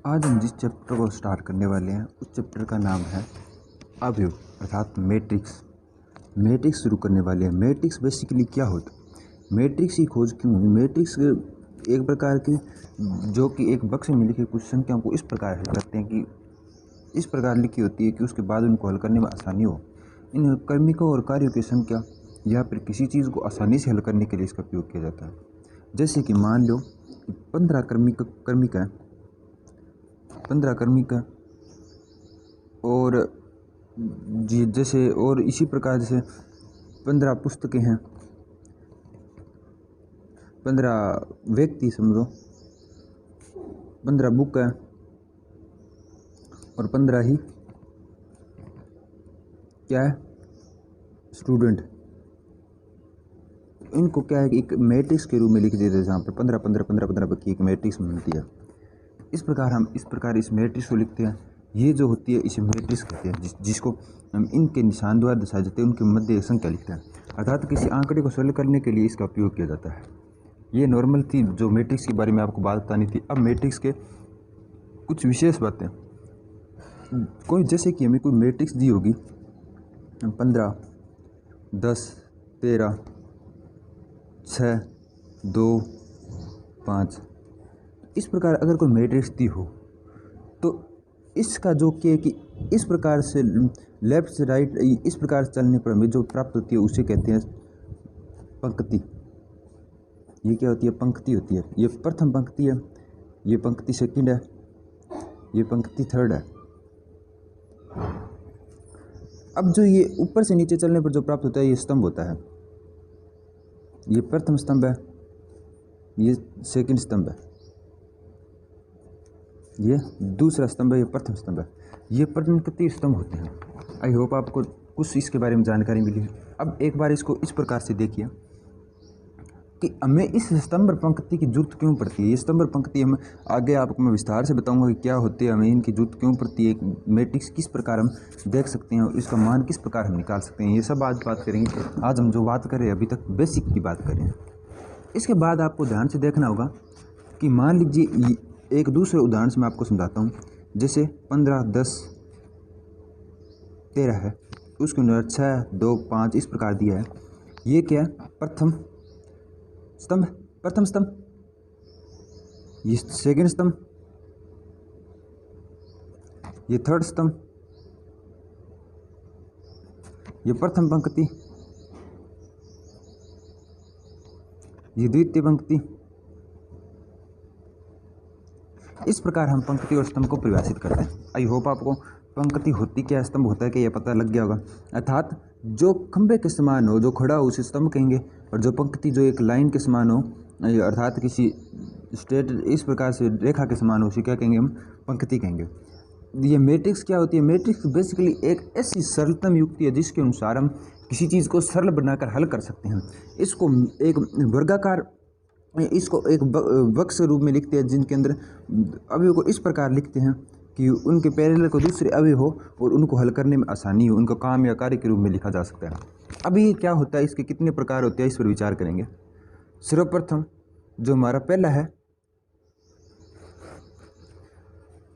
आज हम जिस चैप्टर को स्टार्ट करने वाले हैं उस चैप्टर का नाम है अवयव अर्थात मैट्रिक्स। मैट्रिक्स शुरू करने वाले हैं। मैट्रिक्स बेसिकली क्या होता है, मैट्रिक्स की खोज क्यों हुई। मैट्रिक्स एक प्रकार के जो कि एक बक्स में लिखी कुछ संख्याओं को इस प्रकार हल करते हैं कि इस प्रकार लिखी होती है कि उसके बाद उनको हल करने में आसानी हो। इन क्रमिकों और कार्यों की संख्या या फिर किसी चीज़ को आसानी से हल करने के लिए इसका उपयोग किया जाता है। जैसे कि मान लो 15 क्रमिक है, 15 क्रमिका और जी जैसे और इसी प्रकार जैसे 15 पुस्तकें हैं, 15 व्यक्ति समझो, 15 बुक है और 15 ही क्या है स्टूडेंट। इनको क्या है कि एक मैट्रिक्स के रूप में लिख देते हैं जहाँ पर 15 15 15 15 की एक मैट्रिक्स बनती है। इस प्रकार इस मैट्रिक्स को लिखते हैं। ये जो होती है इसे मैट्रिक्स कहते हैं, जिसको हम इनके निशान द्वारा दर्शाए जाते हैं, उनके मध्य एक संख्या लिखते हैं अर्थात किसी आंकड़े को सरल करने के लिए इसका उपयोग किया जाता है। ये नॉर्मल थी जो मैट्रिक्स के बारे में आपको बात बतानी थी। अब मैट्रिक्स के कुछ विशेष बातें, कोई जैसे कि हमें कोई मैट्रिक्स दी होगी 15 10 13 6 2 5, इस प्रकार अगर कोई मैट्रिक्स दी हो तो इसका जो कि इस प्रकार से लेफ्ट से राइट इस प्रकार से चलने पर हमें जो प्राप्त होती है उसे कहते हैं पंक्ति। ये क्या होती है, पंक्ति होती है। ये प्रथम पंक्ति है, ये पंक्ति सेकंड है, ये पंक्ति थर्ड है। अब जो ये ऊपर से नीचे चलने पर जो प्राप्त होता है ये स्तंभ होता है। ये प्रथम स्तंभ है, ये सेकंड स्तंभ है, ये दूसरा स्तंभ है, ये प्रथम स्तंभ है। ये पंक्ति स्तंभ होते हैं। आई होप आपको कुछ इसके बारे में जानकारी मिली है। अब एक बार इसको इस प्रकार से देखिए कि हमें इस स्तंभ पंक्ति की जरूरत क्यों पड़ती है। ये स्तंभ पंक्ति हम आगे आपको मैं विस्तार से बताऊंगा कि क्या होती है, हमें इनकी जरूरत क्यों पड़ती है, एक मैट्रिक्स किस प्रकार हम देख सकते हैं और इसका मान किस प्रकार हम निकाल सकते हैं। ये सब आज बात करेंगे। आज हम जो बात करें अभी तक बेसिक की बात करें। इसके बाद आपको ध्यान से देखना होगा कि मान लीजिए एक दूसरे उदाहरण से मैं आपको समझाता हूँ। जैसे 15 10 13 है, उसके अंदर 6 2 5 इस प्रकार दिया है। ये क्या है, प्रथम स्तंभ, ये सेकंड स्तंभ, ये थर्ड स्तंभ, ये प्रथम पंक्ति, ये द्वितीय पंक्ति। इस प्रकार हम पंक्ति और स्तंभ को परिभाषित करते हैं। आई होप आपको पंक्ति होती क्या है, स्तंभ होता है क्या, यह पता लग गया होगा। अर्थात जो खंभे के समान हो, जो खड़ा हो उसे स्तंभ कहेंगे, और जो पंक्ति जो एक लाइन के समान हो अर्थात किसी स्ट्रेट इस प्रकार से रेखा के समान हो उसे क्या कहेंगे, हम पंक्ति कहेंगे। ये मैट्रिक्स क्या होती है, मैट्रिक्स बेसिकली एक ऐसी सरलतम युक्ति है जिसके अनुसार हम किसी चीज़ को सरल बनाकर हल कर सकते हैं। इसको एक वर्गाकार, इसको एक बक्स रूप में लिखते हैं जिनके अंदर अवयव को इस प्रकार लिखते हैं कि उनके पैरेलल को दूसरे अवयव हो और उनको हल करने में आसानी हो, उनको काम या कार्य के रूप में लिखा जा सकता है। अभी क्या होता है, इसके कितने प्रकार होते हैं इस पर विचार करेंगे। सर्वप्रथम जो हमारा पहला है,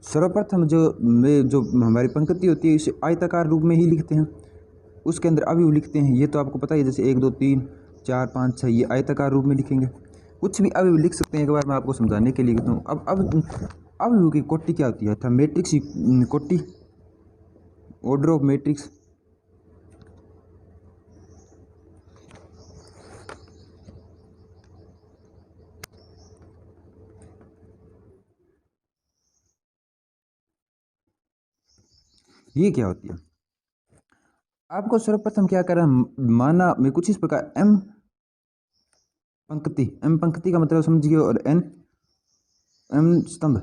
सर्वप्रथम जो हमारी पंक्ति होती है इसे आयताकार रूप में ही लिखते हैं, उसके अंदर अवयव लिखते हैं। ये तो आपको पता है, जैसे 1 2 3 4 5 6 ये आयताकार रूप में लिखेंगे। कुछ भी अवयव लिख सकते हैं, एक बार मैं आपको समझाने के लिए कहता हूँ। अब अवयव की कोटि क्या होती है, था मैट्रिक्स की कोटि, ऑर्डर ऑफ मैट्रिक्स। ये क्या होती है, आपको सर्वप्रथम क्या करना, माना मैं कुछ इस प्रकार एम पंक्ति का मतलब समझिए, और एम स्तंभ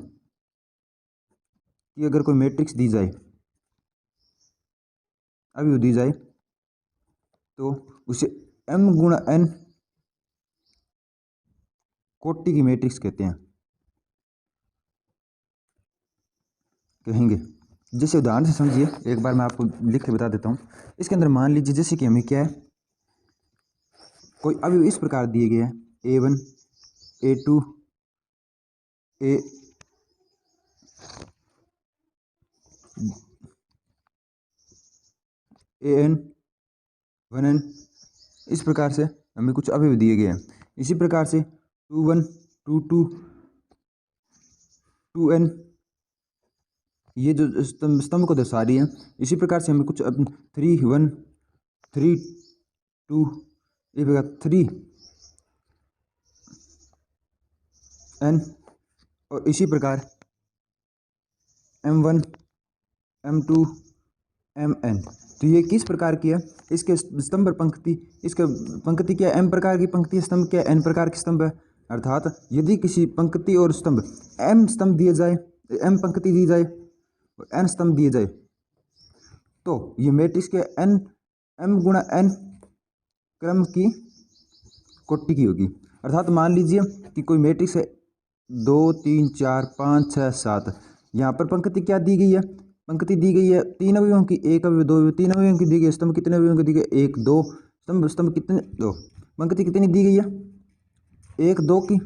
की अगर कोई मैट्रिक्स दी जाए, अवयव दी जाए, तो उसे m गुणा n कोटि की मैट्रिक्स कहते हैं, कहेंगे। जैसे उदाहरण से समझिए, एक बार मैं आपको लिख के बता देता हूँ। इसके अंदर मान लीजिए जैसे कि हमें क्या है, कोई अवयव इस प्रकार दिए गए हैं, A1 A2 A an 1n, इस प्रकार से हमें कुछ अवयव दिए गए हैं। इसी प्रकार से 21 22 2n, ये जो स्तंभ को दर्शा रही है। इसी प्रकार से हमें कुछ 3 1 3 2, ये प्रकार 3n, और इसी प्रकार m1 m2 mn। तो ये किस प्रकार की है? इसके स्तंभ पंक्ति, इसके पंक्ति क्या m प्रकार की पंक्ति, स्तंभ क्या n प्रकार की स्तंभ है। अर्थात यदि किसी पंक्ति और स्तंभ m स्तंभ दिए जाए, m पंक्ति दी जाए और n स्तंभ दिए जाए, तो ये मैट्रिक्स के n m गुणा n क्रम की कोटि की होगी। अर्थात मान लीजिए कि कोई मैट्रिक्स है 2 3 4 5 6 7, यहाँ पर पंक्ति क्या दी गई है? पंक्ति दी गई है 3 अवयवों की, 1 अवयव 2 अवयव, 3 अवयवों की दी गई है। स्तंभ कितने अवयवों की दी गई? 1 2। स्तंभ कितने? 2। पंक्ति कितनी दी गई है? 1 2 की।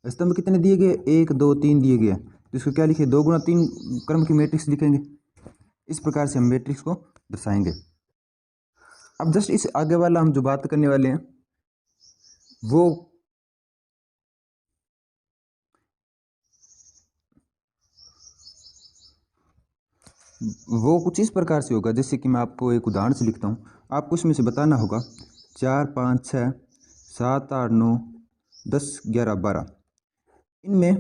स्तंभ कितने दिए गए? 1 2 3 दिए गए। तो इसको क्या लिखे? 2 गुणा 3 क्रम की मैट्रिक्स लिखेंगे। इस प्रकार से हम मैट्रिक्स को दर्शाएंगे। अब जस्ट इस आगे वाला हम जो बात करने वाले हैं वो कुछ इस प्रकार से होगा। जैसे कि मैं आपको एक उदाहरण से लिखता हूँ, आपको इसमें से बताना होगा 4 5 6 7 8 9 10 11 12, इनमें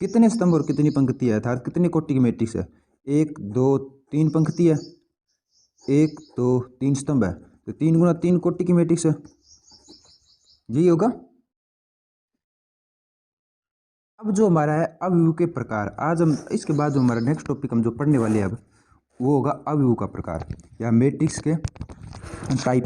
कितने स्तंभ और कितनी पंक्ति है, अर्थात कितनी कोटि की मैट्रिक्स है। 1 2 3 पंक्ति है, 1 2 3 स्तंभ है, तो 3 गुणा 3 कोटि की मैट्रिक्स है। यही होगा। अब जो हमारा है अवयव के प्रकार, आज हम इसके बाद जो हमारा नेक्स्ट टॉपिक हम जो पढ़ने वाले हैं अब वो होगा अवयव का प्रकार या मैट्रिक्स के टाइप।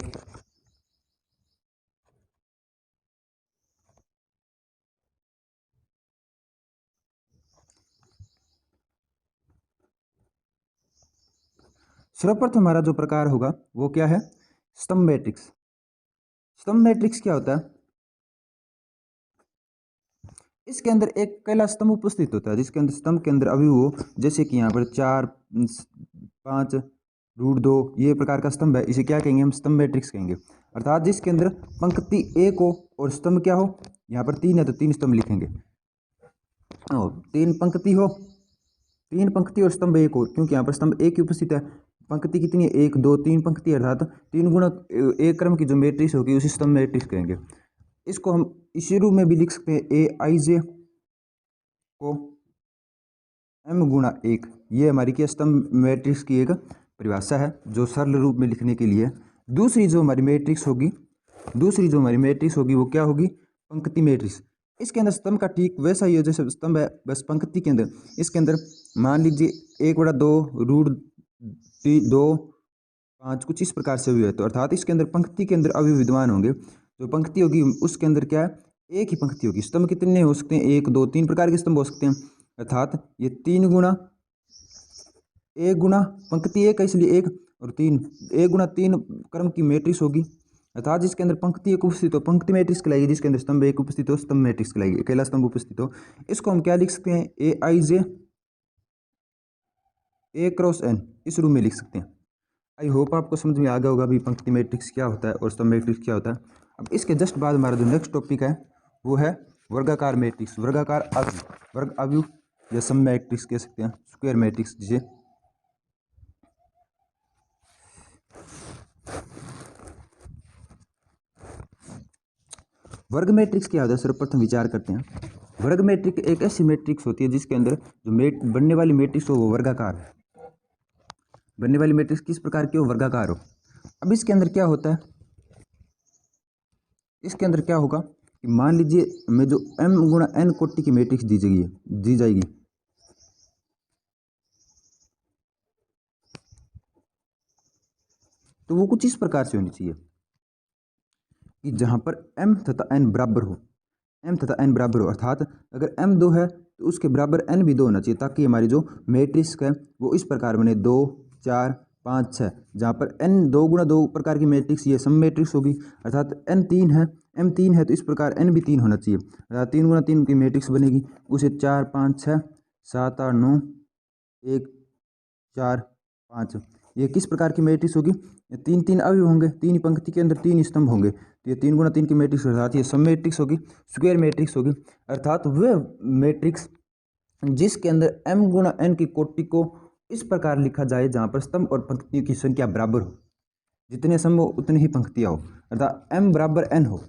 सर्वप्रथम हमारा जो प्रकार होगा वो क्या है? स्तंभ मैट्रिक्स। स्तंभ मैट्रिक्स क्या होता है? इसके अंदर एक अकेला स्तंभ उपस्थित होता है, जिसके अंदर स्तंभ के अंदर अवयव हो, जैसे कि यहाँ पर 4 5 √2 ये प्रकार का स्तंभ है। इसे क्या कहेंगे? हम स्तंभ मैट्रिक्स कहेंगे। अर्थात जिसके अंदर पंक्ति 1 हो और स्तंभ क्या हो, यहाँ पर 3 है तो 3 स्तंभ लिखेंगे। और 3 पंक्ति हो, 3 पंक्ति और स्तंभ 1 हो, क्योंकि यहाँ पर स्तंभ 1 ही उपस्थित है। पंक्ति कितनी है? 1 2 3 पंक्ति, अर्थात 3 गुणा 1 क्रम की जो मैट्रिक्स होगी उसी स्तंभ मैट्रिक्स कहेंगे। इसको हम इसी रूप में भी लिख सकते हैं, Aij को m गुणा 1। ये हमारी क्या स्तंभ मैट्रिक्स की एक परिभाषा है जो सरल रूप में लिखने के लिए। दूसरी जो हमारी मैट्रिक्स होगी वो क्या होगी? पंक्ति मैट्रिक्स। इसके अंदर स्तंभ का ठीक वैसा ही है जैसे स्तंभ है, बस पंक्ति के अंदर इसके अंदर मान लीजिए 1/2 √2 5 कुछ इस प्रकार से हुई है। तो अर्थात इसके अंदर पंक्ति के अंदर अवयव विद्यमान होंगे। जो पंक्ति होगी उसके अंदर क्या है? एक ही पंक्ति होगी। स्तंभ कितने हो सकते हैं? 1 2 3 प्रकार के स्तंभ हो सकते हैं। अर्थात ये 3 गुणा 1 गुणा पंक्ति 1 है इसलिए 1 और 3, 1 गुणा 3 क्रम की मैट्रिक्स होगी। अर्थात जिसके अंदर पंक्ति 1 उपस्थित हो पंक्ति मैट्रिक्स कहलाएगी, जिसके अंदर स्तंभ 1 उपस्थित हो स्तंभ मैट्रिक्स कहलाएगी, अकेला स्तंभ उपस्थित हो। इसको हम क्या लिख सकते हैं? Aij A क्रॉस n, इस रूप में लिख सकते हैं। आई होप आपको समझ में आ गया होगा भी पंक्ति मैट्रिक्स क्या होता है और स्तंभ मैट्रिक्स क्या होता है। अब इसके जस्ट बाद हमारा जो नेक्स्ट टॉपिक है वो है वर्गाकार मैट्रिक्स, वर्गाकार अवयव, वर्ग अवयव या सम मैट्रिक्स कह सकते हैं, स्क्वायर मैट्रिक्स जिसे। वर्ग मैट्रिक्स क्या होता है, सर्वप्रथम विचार करते हैं। वर्ग मैट्रिक्स एक ऐसी मैट्रिक्स होती है जिसके अंदर जो बनने वाली मैट्रिक्स हो वो वर्गाकार है। बनने वाली मैट्रिक्स किस प्रकार की हो? वर्गाकार हो। अब इसके अंदर क्या होता है? इसके अंदर क्या होगा कि मान लीजिए हमें जो m गुणा n कोटि की मैट्रिक्स दी जाएगी, तो वो कुछ इस प्रकार से होनी चाहिए कि जहां पर m तथा n बराबर हो, अर्थात अगर m 2 है तो उसके बराबर n भी 2 होना चाहिए, ताकि हमारी जो मैट्रिक्स है वो इस प्रकार बने 2 4 5 6, जहाँ पर n 2 गुणा 2 प्रकार की मैट्रिक्स ये सम मैट्रिक्स होगी। अर्थात n 3 है, m 3 है तो इस प्रकार n भी 3 होना चाहिए, अर्थात 3 गुणा 3 की मैट्रिक्स बनेगी। उसे 4 5 6 7 8 9 1 4 5। ये किस प्रकार की मैट्रिक्स होगी? तीन तीन अवयव होंगे, तीन पंक्ति के अंदर तीन स्तंभ होंगे, तो ये 3 गुणा 3 की मैट्रिक्स अर्थात ये सब मैट्रिक्स होगी, स्क्वायर मैट्रिक्स होगी। अर्थात वह मैट्रिक्स जिसके अंदर m गुणा n की कोटि को इस प्रकार लिखा जाए जहाँ पर स्तंभ और पंक्तियों की संख्या बराबर हो, जितने स्तंभ हो उतनी ही पंक्तियाँ हो, अर्थात m बराबर n हो।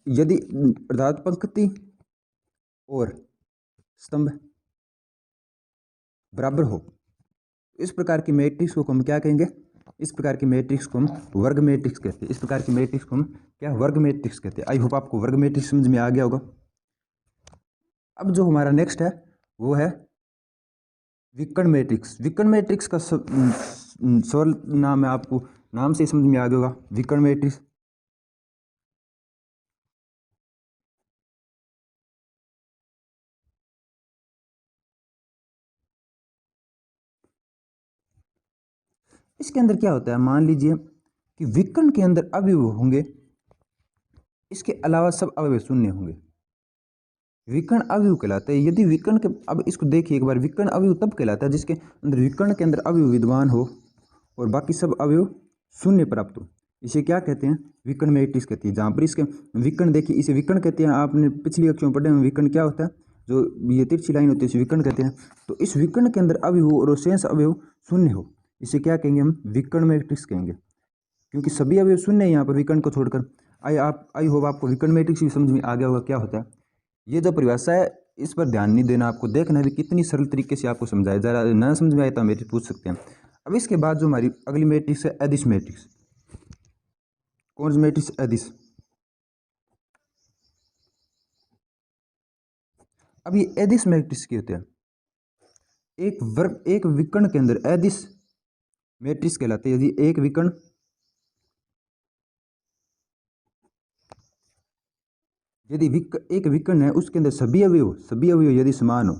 यदि अर्थात पंक्ति और स्तंभ बराबर हो, इस प्रकार की मैट्रिक्स को हम क्या कहेंगे? इस प्रकार की मैट्रिक्स को हम वर्ग मैट्रिक्स कहते हैं। इस प्रकार की मैट्रिक्स को हम क्या वर्ग मैट्रिक्स कहते हैं। आई होप आपको वर्ग मैट्रिक्स समझ में आ गया होगा। अब जो हमारा नेक्स्ट है वो है विकर्ण मैट्रिक्स। विकर्ण मैट्रिक्स का सरल नाम है, आपको नाम से समझ में आ गया होगा, विकर्ण मैट्रिक्स। इसके अंदर क्या होता है, मान लीजिए कि विकर्ण के अंदर अवयव होंगे, इसके अलावा सब अवयव शून्य होंगे, विकर्ण अवयव कहलाते हैं। यदि विकर्ण के, अब इसको देखिए एक बार, विकर्ण अवयव तब कहलाता है जिसके अंदर विकर्ण के अंदर अवयव विद्यमान हो और बाकी सब अवयव शून्य प्राप्त हो, इसे क्या कहते हैं? विकर्ण मैट्रिक्स कहती है। जहाँ पर इसके विकर्ण देखिए, इसे विकर्ण कहते हैं। आपने पिछली कक्षा में पढ़े हैं विकर्ण क्या होता है, जो ये तिरछी लाइन होती है इसे विकर्ण कहते हैं। तो इस विकर्ण के अंदर अवयव और शेष अवयव शून्य हो, इसे क्या कहेंगे? हम विकर्ण मैट्रिक्स कहेंगे, क्योंकि सभी अवयव शून्य है यहाँ पर विकर्ण को छोड़कर। आई होप आपको विकर्ण मैट्रिक्स भी समझ में आ गया होगा क्या होता है। ये जो परिभाषा है इस पर ध्यान नहीं देना, आपको देखना है भी कितनी सरल तरीके से आपको समझाया। जरा ना समझ में आए तो मैट्रिक्स पूछ सकते हैं। अब इसके बाद जो हमारी अगली मैट्रिक्स है अदिश मैट्रिक्स। कौन सी मैट्रिक्स? अदिश। अब ये अदिश मैट्रिक्स क्या होते हैं? एक विकर्ण के अंदर अदिश मैट्रिक्स कहलाते हैं। यदि एक विकर्ण है उसके अंदर सभी अवयव यदि समान हो,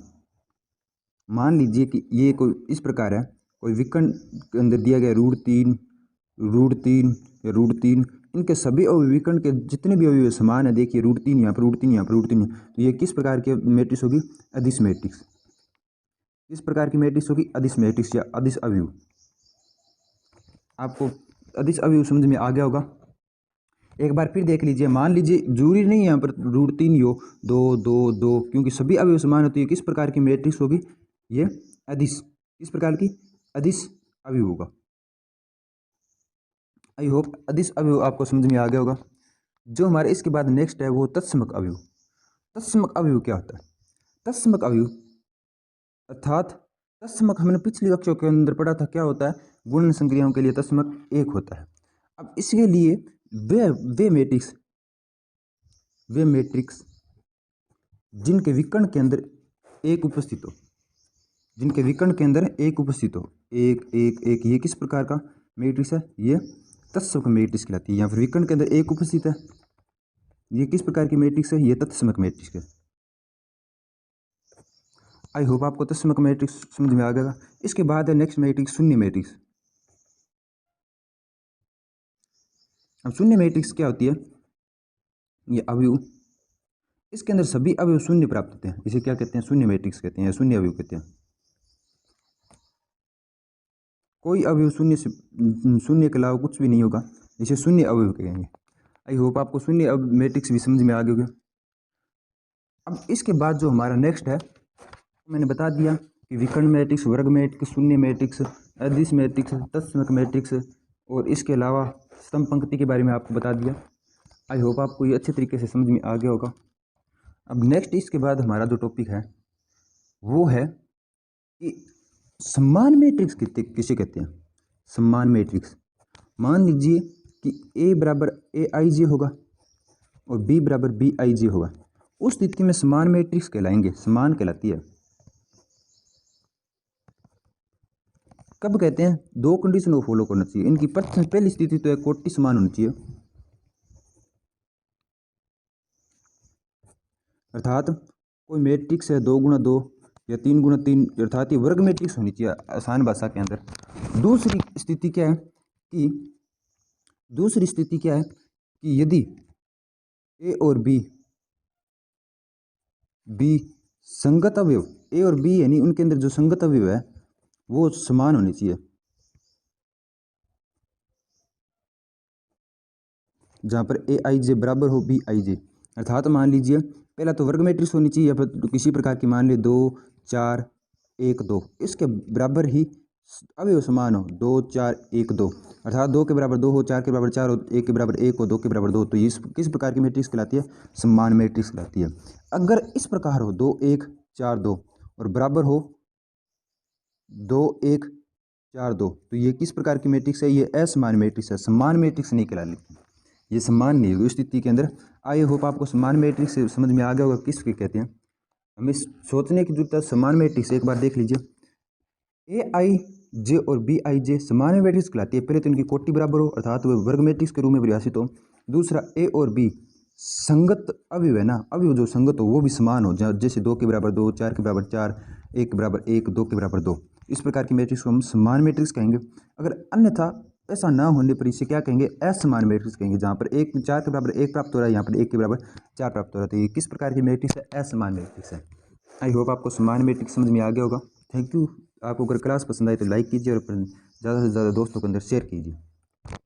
मान लीजिए कि ये कोई इस प्रकार है, कोई विकर्ण के अंदर दिया गया √3 या √3, इनके सभी अवयव विकर्ण के जितने भी अवयव समान है, देखिए √3 यहाँ पर, √3 यहाँ पर, √3, तो ये किस प्रकार की मैट्रिक्स होगी? अदिश मैट्रिक्स। किस प्रकार की मैट्रिक्स होगी? अदिश मैट्रिक्स या अदिश अवयव। आपको अदिश अवयव समझ में आ गया होगा। एक बार फिर देख लीजिए, मान लीजिए जरूरी नहीं है यहाँ पर √3 ही हो, 2 2 2, क्योंकि सभी अवयव समान होती है। किस प्रकार की मैट्रिक्स होगी? ये अदिश। किस प्रकार की? अदिश अवयव होगा। आई होप अदिश अवयव आपको समझ में आ गया होगा। जो हमारे इसके बाद नेक्स्ट है वो तत्समक अवयव। तत्समक अवयव क्या होता है? तत्समक अवयव अर्थात तत्समक हमने पिछली कक्षाओं के अंदर पढ़ा था, क्या होता है? गुणन संक्रियाओं के लिए तत्समक 1 होता है। अब इसके लिए वे मैट्रिक्स जिनके विकर्ण के अंदर एक उपस्थित हो, एक एक एक, ये किस प्रकार का मैट्रिक्स है? ये तत्समक मैट्रिक्स कहलाती है। या फिर विकर्ण के अंदर एक उपस्थित है, ये किस प्रकार की मैट्रिक्स है? ये तत्समक मैट्रिक्स है। आई होप आपको तत्समक मैट्रिक्स समझ में आ गया। इसके बाद है नेक्स्ट मैट्रिक्स शून्य मैट्रिक्स। अब शून्य मैट्रिक्स क्या होती है? ये अवयव, इसके अंदर सभी अवयव शून्य प्राप्त होते हैं, इसे क्या कहते हैं? शून्य मैट्रिक्स कहते हैं, शून्य अवयव कहते हैं। कोई अवयव शून्य के अलावा कुछ भी नहीं होगा, इसे शून्य अवयव कहेंगे। आई होप आपको शून्य मैट्रिक्स भी समझ में आ गया। अब इसके बाद जो हमारा नेक्स्ट है, मैंने बता दिया कि विकर्ण मैट्रिक्स, वर्ग मैट्रिक्स, शून्य मैट्रिक्स, अदिश मैट्रिक्स, तत्समक मैट्रिक्स, और इसके अलावा स्तंभ पंक्ति के बारे में आपको बता दिया। आई होप आपको ये अच्छे तरीके से समझ में आ गया होगा। अब नेक्स्ट इसके बाद हमारा जो टॉपिक है वो है कि समान मैट्रिक्स किसे कहते हैं? समान मैट्रिक्स, मान लीजिए कि A बराबर AIJ होगा और B बराबर BIJ होगा, उस स्थिति में समान मैट्रिक्स कहलाएंगे, समान कहलाती है। कब कहते हैं? दो कंडीशन को फॉलो करना चाहिए इनकी। पहली स्थिति तो है कोटि समान होनी चाहिए, अर्थात कोई मैट्रिक्स है 2 गुणा 2 या 3 गुणा 3, अर्थात ये वर्ग मैट्रिक्स होनी चाहिए आसान भाषा के अंदर। दूसरी स्थिति क्या है कि यदि ए और बी संगत अवयव, ए और बी यानी उनके अंदर जो संगत अवयव है वो समान होनी चाहिए। जहाँ पर ए आई जे बराबर हो बी आई जे, अर्थात मान लीजिए पहला तो वर्ग मैट्रिक्स होनी चाहिए, या फिर किसी प्रकार की मान ली 2 4 1 2, इसके बराबर ही अवयव समान हो 2 4 1 2, अर्थात 2 के बराबर 2 हो, 4 के बराबर 4 हो, 1 के बराबर 1 हो, 2 के बराबर 2, तो ये किस प्रकार की मैट्रिक्स कहलाती है? समान मैट्रिक्स कहलाती है। अगर इस प्रकार हो 2 1 4 2 और बराबर हो 2 1 4 2, तो ये किस प्रकार की मैट्रिक्स है? ये असमान मैट्रिक्स है, समान मैट्रिक्स नहीं कहलाती, ये समान नहीं होगी। उस स्थिति के अंदर आई होप आपको समान मैट्रिक्स समझ में आ गया होगा किसके कहते हैं। हमें सोचने की जरूरत है। समान मैट्रिक्स एक बार देख लीजिए, ए आई जे और बी आई जे समान मैट्रिक्स कहलाती है। पहले तो इनकी कोटि बराबर हो, अर्थात वह वर्ग मैट्रिक्स के रूप में परिभाषित हो। दूसरा, ए और बी संगत अवयव है ना, अवयव जो संगत हो वो भी समान हो, जैसे 2 के बराबर 2, 4 के बराबर 4, 1 के बराबर 1, 2 के बराबर 2, इस प्रकार की मैट्रिक्स को हम समान मैट्रिक्स कहेंगे। अगर अन्यथा ऐसा ना होने पर इसे क्या कहेंगे? असमान मैट्रिक्स कहेंगे, जहाँ पर 1 4 के बराबर 1 प्राप्त हो रहा है, यहाँ पर 1 के बराबर 4 प्राप्त हो रहा है। तो ये किस प्रकार की मैट्रिक्स है? असमान मैट्रिक्स है। आई होप आपको समान मैट्रिक्स समझ में आ गया होगा। Thank you. आपको अगर क्लास पसंद आए तो लाइक कीजिए और ज़्यादा से ज़्यादा दोस्तों के अंदर शेयर कीजिए।